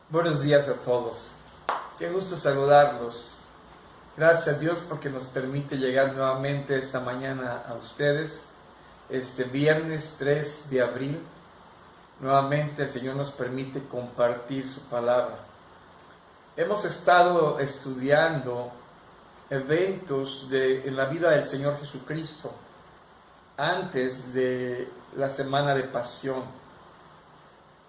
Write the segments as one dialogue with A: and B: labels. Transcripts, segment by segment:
A: Buenos días a todos. Qué gusto saludarlos. Gracias a Dios porque nos permite llegar nuevamente esta mañana a ustedes. Este viernes 3 de abril, nuevamente el Señor nos permite compartir su palabra. Hemos estado estudiando eventos en la vida del Señor Jesucristo antes de la semana de pasión.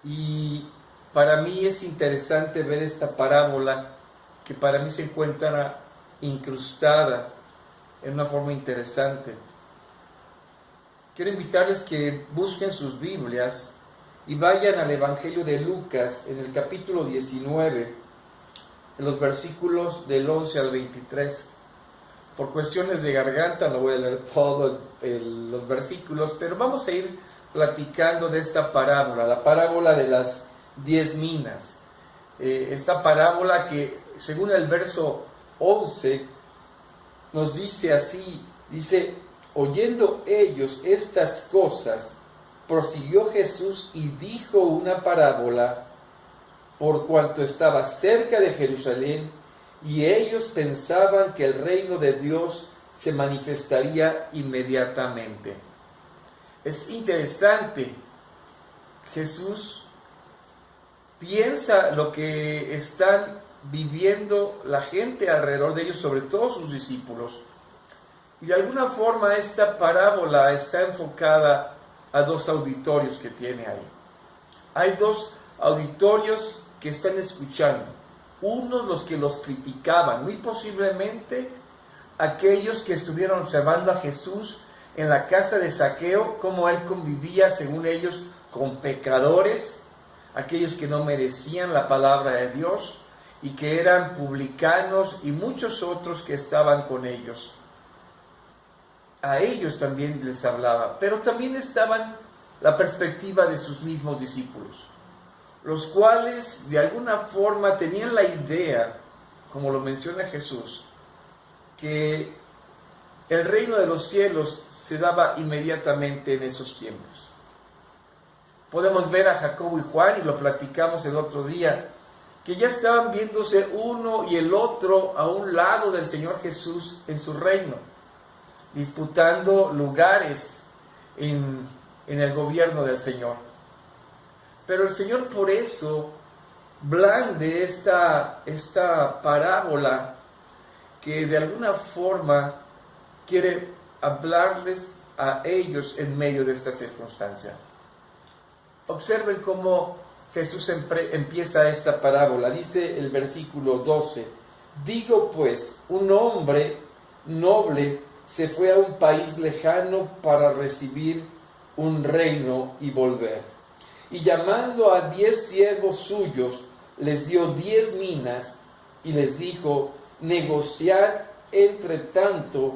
A: Y para mí es interesante ver esta parábola que para mí se encuentra incrustada en una forma interesante. Quiero invitarles que busquen sus Biblias y vayan al Evangelio de Lucas en el capítulo 19, en los versículos del 11 al 23. Por cuestiones de garganta no voy a leer todos los versículos, pero vamos a ir platicando de esta parábola, la parábola de las 10 minas. Esta parábola que, según el verso 11, nos dice así, dice: oyendo ellos estas cosas, prosiguió Jesús y dijo una parábola, por cuanto estaba cerca de Jerusalén, y ellos pensaban que el reino de Dios se manifestaría inmediatamente. Es interesante, Jesús piensa lo que están viviendo la gente alrededor de ellos, sobre todo sus discípulos. Y de alguna forma esta parábola está enfocada a dos auditorios que tiene ahí. Hay dos auditorios que están escuchando. Unos los que los criticaban, muy posiblemente aquellos que estuvieron observando a Jesús en la casa de Zaqueo, cómo él convivía, según ellos, con pecadores, aquellos que no merecían la palabra de Dios y que eran publicanos, y muchos otros que estaban con ellos. A ellos también les hablaba, pero también estaban la perspectiva de sus mismos discípulos, los cuales de alguna forma tenían la idea, como lo menciona Jesús, que el reino de los cielos se daba inmediatamente en esos tiempos. Podemos ver a Jacobo y Juan, y lo platicamos el otro día, que ya estaban viéndose uno y el otro a un lado del Señor Jesús en su reino, disputando lugares en el gobierno del Señor. Pero el Señor por eso blande esta parábola que de alguna forma quiere hablarles a ellos en medio de esta circunstancia. Observen cómo Jesús empieza esta parábola. Dice el versículo 12: digo pues, un hombre noble se fue a un país lejano para recibir un reino y volver. Y llamando a 10 siervos suyos, les dio 10 minas y les dijo: negociad entre tanto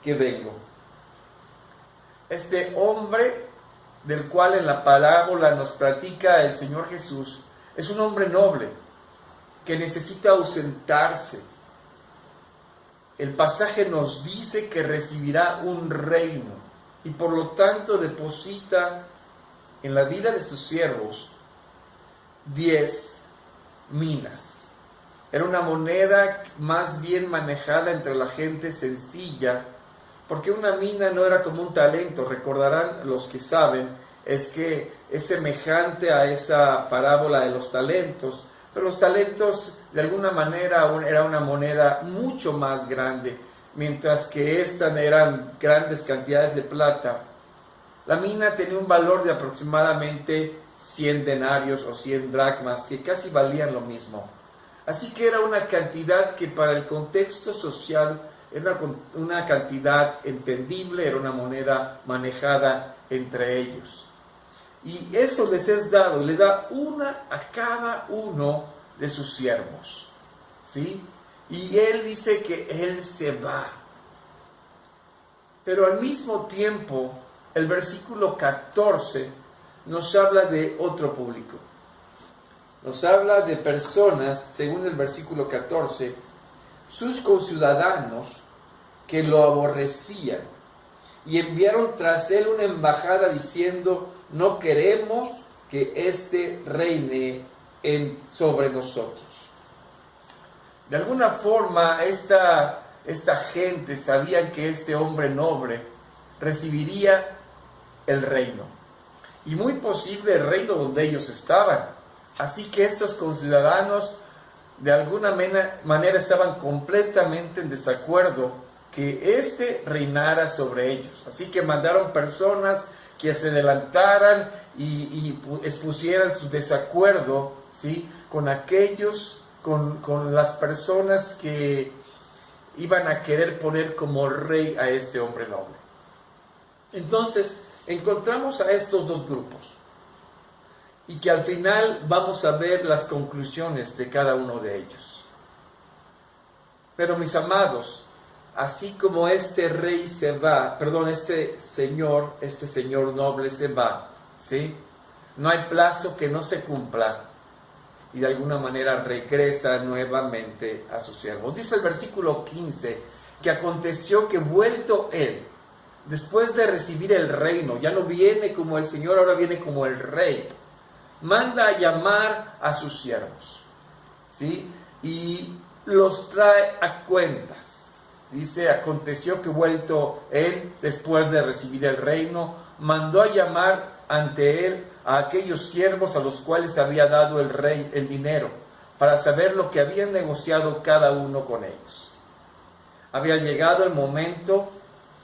A: que vengo. Este hombre del cual en la parábola nos platica el Señor Jesús es un hombre noble que necesita ausentarse. El pasaje nos dice que recibirá un reino y por lo tanto deposita en la vida de sus siervos 10 minas. Era una moneda más bien manejada entre la gente sencilla, porque una mina no era como un talento. Recordarán los que saben, es que es semejante a esa parábola de los talentos, pero los talentos de alguna manera era una moneda mucho más grande, mientras que estas eran grandes cantidades de plata. La mina tenía un valor de aproximadamente 100 denarios o 100 dracmas, que casi valían lo mismo. Así que era una cantidad que para el contexto social era una cantidad entendible, era una moneda manejada entre ellos. Y eso les es dado, le da una a cada uno de sus siervos, ¿sí? Y él dice que él se va. Pero al mismo tiempo, el versículo 14 nos habla de otro público. Nos habla de personas, según el versículo 14, sus conciudadanos que lo aborrecían y enviaron tras él una embajada diciendo: no queremos que éste reine sobre nosotros. De alguna forma, esta gente sabía que este hombre noble recibiría el reino, y muy posible el reino donde ellos estaban. Así que estos conciudadanos de alguna manera estaban completamente en desacuerdo que éste reinara sobre ellos. Así que mandaron personas que se adelantaran y expusieran su desacuerdo, ¿sí?, con aquellos, con las personas que iban a querer poner como rey a este hombre noble. Entonces, encontramos a estos dos grupos, y que al final vamos a ver las conclusiones de cada uno de ellos. Pero mis amados, así como este rey se va, este señor noble se va, ¿sí?, no hay plazo que no se cumpla, y de alguna manera regresa nuevamente a sus siervos. Dice el versículo 15, que aconteció que vuelto él, después de recibir el reino, ya no viene como el Señor, ahora viene como el rey, manda a llamar a sus siervos, ¿sí?, y los trae a cuentas. Dice, aconteció que vuelto él, después de recibir el reino, mandó a llamar ante él a aquellos siervos a los cuales había dado el rey el dinero, para saber lo que habían negociado cada uno con ellos. Había llegado el momento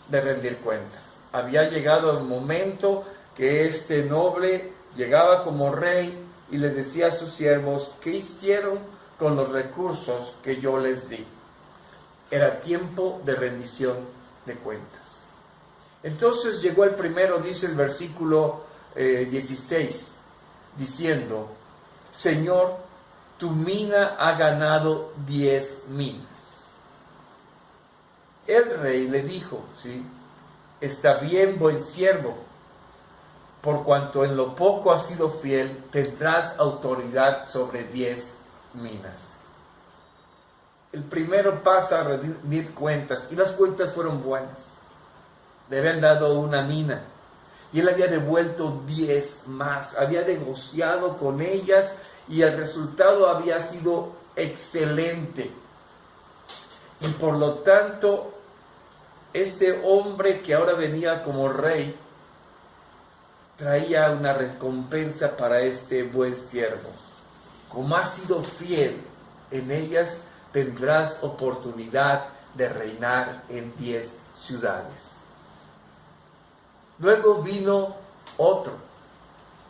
A: de rendir cuentas. Había llegado el momento que este noble llegaba como rey y les decía a sus siervos qué hicieron con los recursos que yo les di. Era tiempo de rendición de cuentas. Entonces llegó el primero, dice el versículo 16, diciendo, Señor, tu mina ha ganado 10 minas. El rey le dijo, ¿sí?, está bien, buen siervo, por cuanto en lo poco has sido fiel, tendrás autoridad sobre 10 minas. El primero pasa a rendir cuentas, y las cuentas fueron buenas. Le habían dado una mina, y él había devuelto 10 más, había negociado con ellas, y el resultado había sido excelente. Y por lo tanto, este hombre que ahora venía como rey, traía una recompensa para este buen siervo. Como has sido fiel en ellas, tendrás oportunidad de reinar en 10 ciudades. Luego vino otro.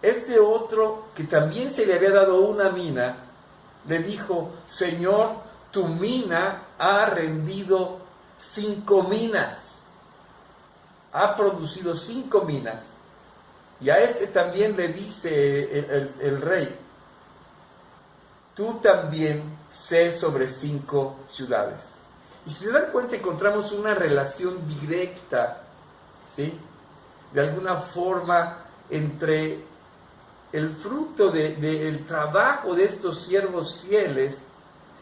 A: Este otro, que también se le había dado una mina, le dijo, Señor, tu mina ha rendido 5 minas. Ha producido 5 minas. Y a este también le dice el rey, tú también sé sobre 5 ciudades. Y si se dan cuenta, encontramos una relación directa, ¿sí?, de alguna forma entre el fruto del trabajo de estos siervos fieles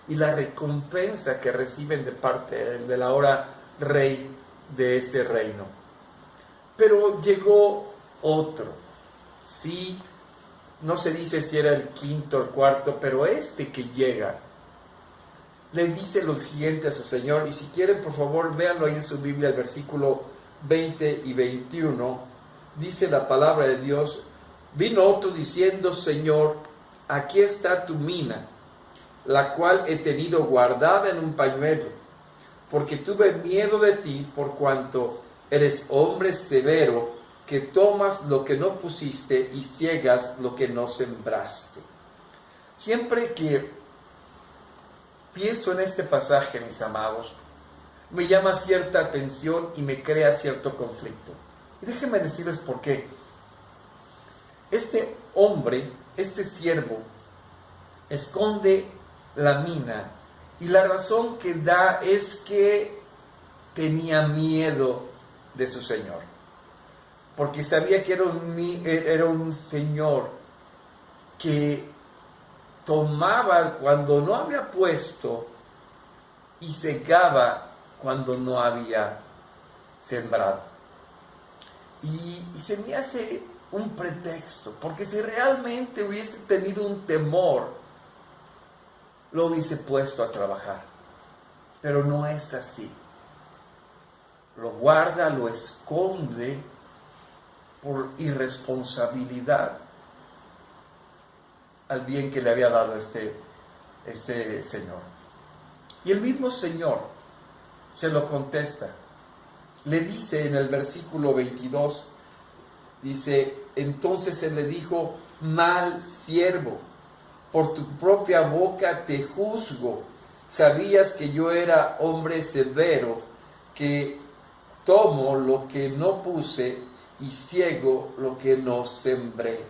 A: y la recompensa que reciben de parte del ahora rey de ese reino. Pero llegó otro, sí, no se dice si era el quinto o el cuarto, pero este que llega le dice lo siguiente a su señor, y si quieren por favor véanlo ahí en su Biblia, el versículo 20 y 21, dice la palabra de Dios, vino otro diciendo, Señor, aquí está tu mina, la cual he tenido guardada en un pañuelo, porque tuve miedo de ti, por cuanto eres hombre severo, que tomas lo que no pusiste y ciegas lo que no sembraste. Siempre que pienso en este pasaje, mis amados, me llama cierta atención y me crea cierto conflicto. Y déjenme decirles por qué. Este hombre, este siervo, esconde la mina, y la razón que da es que tenía miedo de su señor, porque sabía que era un señor que tomaba cuando no había puesto y secaba cuando no había sembrado. Y se me hace un pretexto, porque si realmente hubiese tenido un temor, lo hubiese puesto a trabajar. Pero no es así. Lo guarda, lo esconde por irresponsabilidad al bien que le había dado este Señor. Y el mismo Señor se lo contesta. Le dice en el versículo 22, dice, entonces él le dijo, mal siervo, por tu propia boca te juzgo. Sabías que yo era hombre severo, que tomo lo que no puse y ciego lo que no sembré.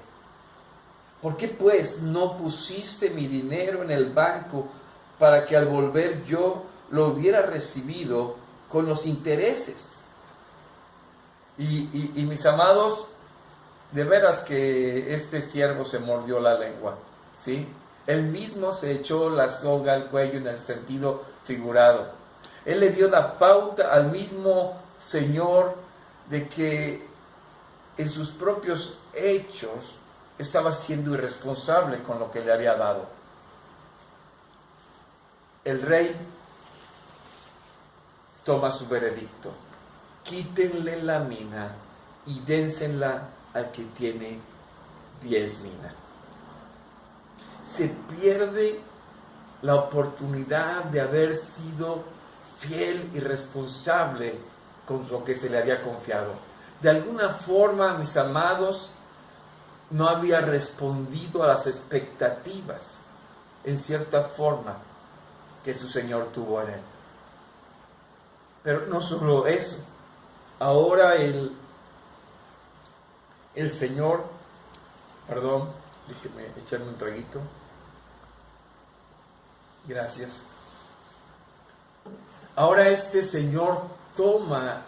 A: ¿Por qué pues no pusiste mi dinero en el banco para que al volver yo lo hubiera recibido con los intereses? Y mis amados, de veras que este siervo se mordió la lengua, ¿sí? Él mismo se echó la soga al cuello en el sentido figurado. Él le dio la pauta al mismo Señor de que en sus propios hechos estaba siendo irresponsable con lo que le había dado. El rey toma su veredicto. Quítenle la mina y dénsela al que tiene 10 minas. Se pierde la oportunidad de haber sido fiel y responsable con lo que se le había confiado. De alguna forma, mis amados, no había respondido a las expectativas, en cierta forma, que su Señor tuvo en él. Pero no solo eso, ahora el Señor, perdón, déjeme echarme un traguito. Gracias. Ahora este Señor toma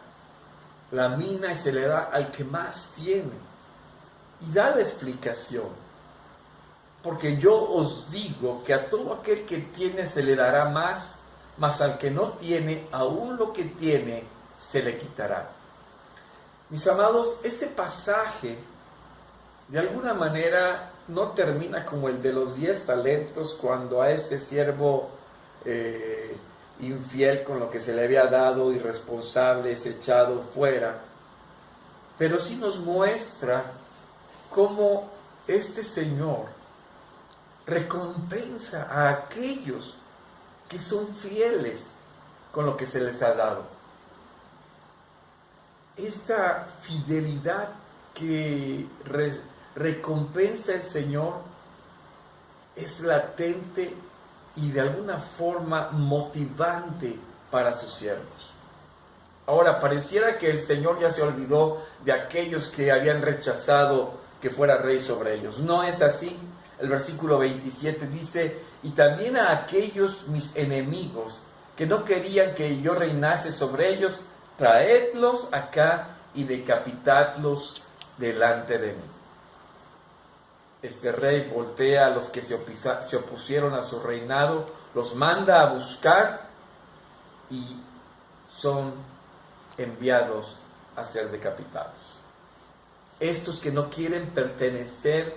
A: la mina y se le da al que más tiene. Y da la explicación. Porque yo os digo que a todo aquel que tiene se le dará más, mas al que no tiene, aún lo que tiene se le quitará. Mis amados, este pasaje de alguna manera no termina como el de los 10 talentos, cuando a ese siervo infiel con lo que se le había dado, irresponsable, es echado fuera. Pero sí nos muestra cómo este Señor recompensa a aquellos que son fieles con lo que se les ha dado. Esta fidelidad que recompensa el Señor es latente y de alguna forma motivante para sus siervos. Ahora, pareciera que el Señor ya se olvidó de aquellos que habían rechazado que fuera rey sobre ellos. No es así. El versículo 27 dice, y también a aquellos mis enemigos que no querían que yo reinase sobre ellos, traedlos acá y decapitadlos delante de mí. Este rey voltea a los que se opusieron a su reinado, los manda a buscar y son enviados a ser decapitados. Estos que no quieren pertenecer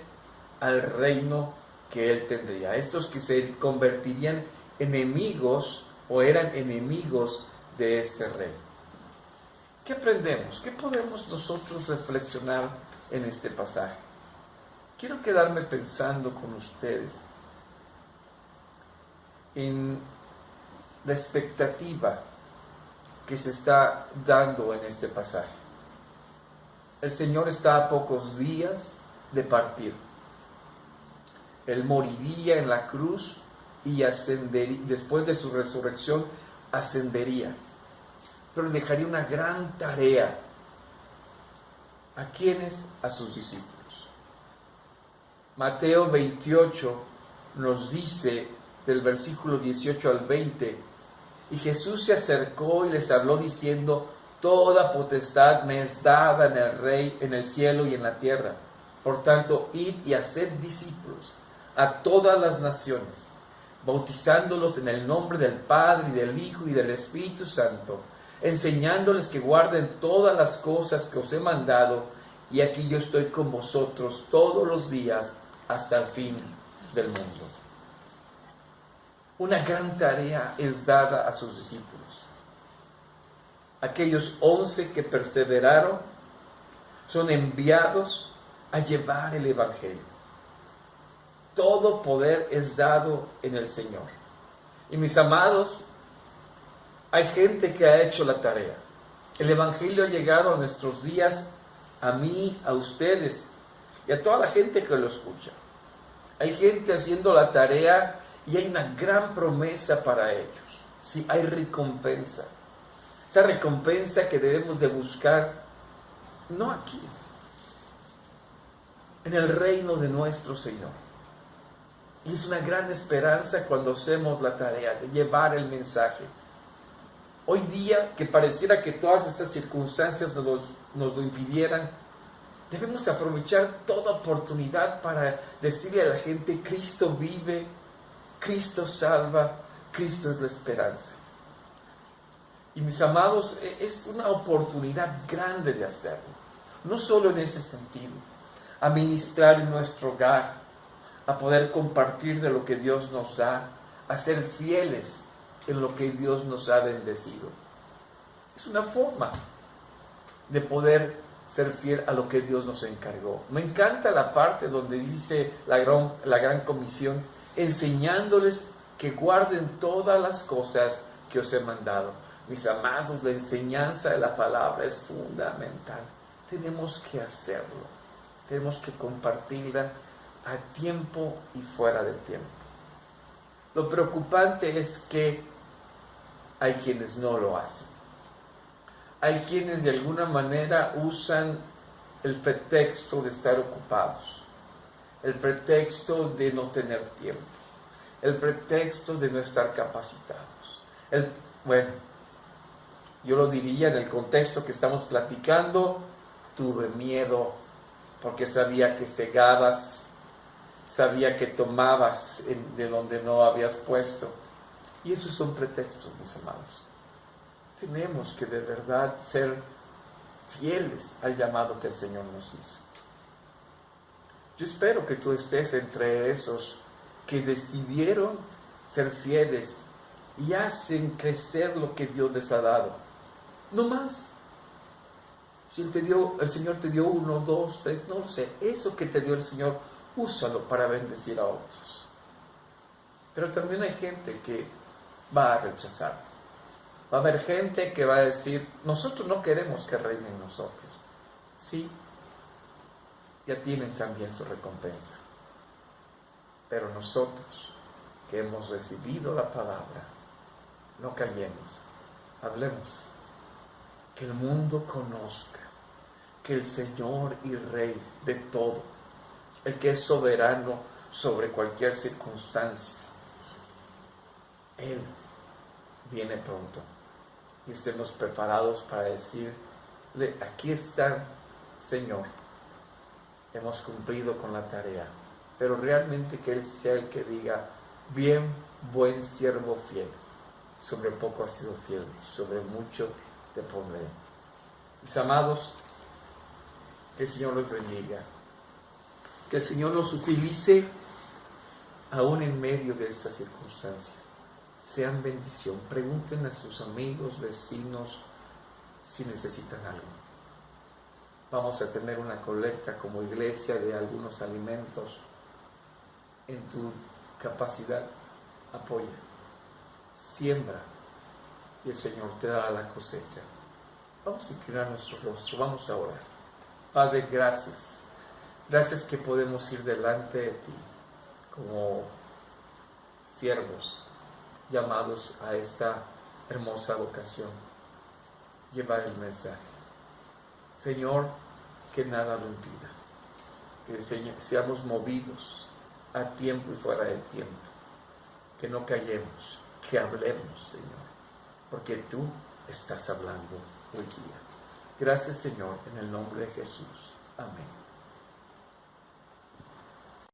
A: al reino que él tendría, estos que se convertirían enemigos o eran enemigos de este rey. ¿Qué aprendemos? ¿Qué podemos nosotros reflexionar en este pasaje? Quiero quedarme pensando con ustedes en la expectativa que se está dando en este pasaje. El Señor está a pocos días de partir. Él moriría en la cruz y después de su resurrección ascendería. Pero dejaría una gran tarea. ¿A quiénes? A sus discípulos. Mateo 28 nos dice, del versículo 18 al 20, y Jesús se acercó y les habló diciendo, toda potestad me es dada en el cielo y en la tierra. Por tanto, id y haced discípulos a todas las naciones, bautizándolos en el nombre del Padre, y del Hijo, y del Espíritu Santo, enseñándoles que guarden todas las cosas que os he mandado, y aquí yo estoy con vosotros todos los días hasta el fin del mundo. Una gran tarea es dada a sus discípulos. Aquellos 11 que perseveraron son enviados a llevar el Evangelio. Todo poder es dado en el Señor. Y mis amados, hay gente que ha hecho la tarea. El Evangelio ha llegado a nuestros días, a mí, a ustedes y a toda la gente que lo escucha. Hay gente haciendo la tarea y hay una gran promesa para ellos. Sí, hay recompensa. Esa recompensa que debemos de buscar, no aquí, en el reino de nuestro Señor. Y es una gran esperanza cuando hacemos la tarea de llevar el mensaje. Hoy día, que pareciera que todas estas circunstancias nos lo impidieran, debemos aprovechar toda oportunidad para decirle a la gente: Cristo vive, Cristo salva, Cristo es la esperanza. Y mis amados, es una oportunidad grande de hacerlo. No solo en ese sentido, a ministrar en nuestro hogar, a poder compartir de lo que Dios nos da, a ser fieles en lo que Dios nos ha bendecido. Es una forma de poder ser fiel a lo que Dios nos encargó. Me encanta la parte donde dice la gran comisión, enseñándoles que guarden todas las cosas que os he mandado. Mis amados, la enseñanza de la palabra es fundamental. Tenemos que hacerlo. Tenemos que compartirla a tiempo y fuera de tiempo. Lo preocupante es que hay quienes no lo hacen. Hay quienes de alguna manera usan el pretexto de estar ocupados, el pretexto de no tener tiempo, el pretexto de no estar capacitados. Yo lo diría en el contexto que estamos platicando: tuve miedo porque sabía que cegabas, sabía que tomabas de donde no habías puesto. Y esos son pretextos, mis amados. Tenemos que de verdad ser fieles al llamado que el Señor nos hizo. Yo espero que tú estés entre esos que decidieron ser fieles y hacen crecer lo que Dios les ha dado. No más. Si el Señor te dio 1, 2, 3, no lo sé. Eso que te dio el Señor, úsalo para bendecir a otros. Pero también hay gente que va a rechazar. Va a haber gente que va a decir: nosotros no queremos que reinen nosotros. Sí, ya tienen también su recompensa. Pero nosotros, que hemos recibido la palabra, no callemos, hablemos. Que el mundo conozca que el Señor y Rey de todo, el que es soberano sobre cualquier circunstancia, Él viene pronto. Y estemos preparados para decirle: aquí está, Señor, hemos cumplido con la tarea. Pero realmente que Él sea el que diga: bien, buen siervo fiel, sobre poco has sido fiel, sobre mucho te pondré. Mis amados, que el Señor los bendiga, que el Señor los utilice aún en medio de esta circunstancia. Sean bendición. Pregunten a sus amigos, vecinos, si necesitan algo. Vamos a tener una colecta como iglesia de algunos alimentos. En tu capacidad, apoya, siembra, y el Señor te dará la cosecha. Vamos a inclinar nuestro rostro, vamos a orar. Padre, gracias. Gracias que podemos ir delante de ti como siervos llamados a esta hermosa vocación, llevar el mensaje. Señor, que nada lo impida, que seamos movidos a tiempo y fuera del tiempo, que no callemos, que hablemos, Señor, porque tú estás hablando hoy día. Gracias, Señor, en el nombre de Jesús. Amén.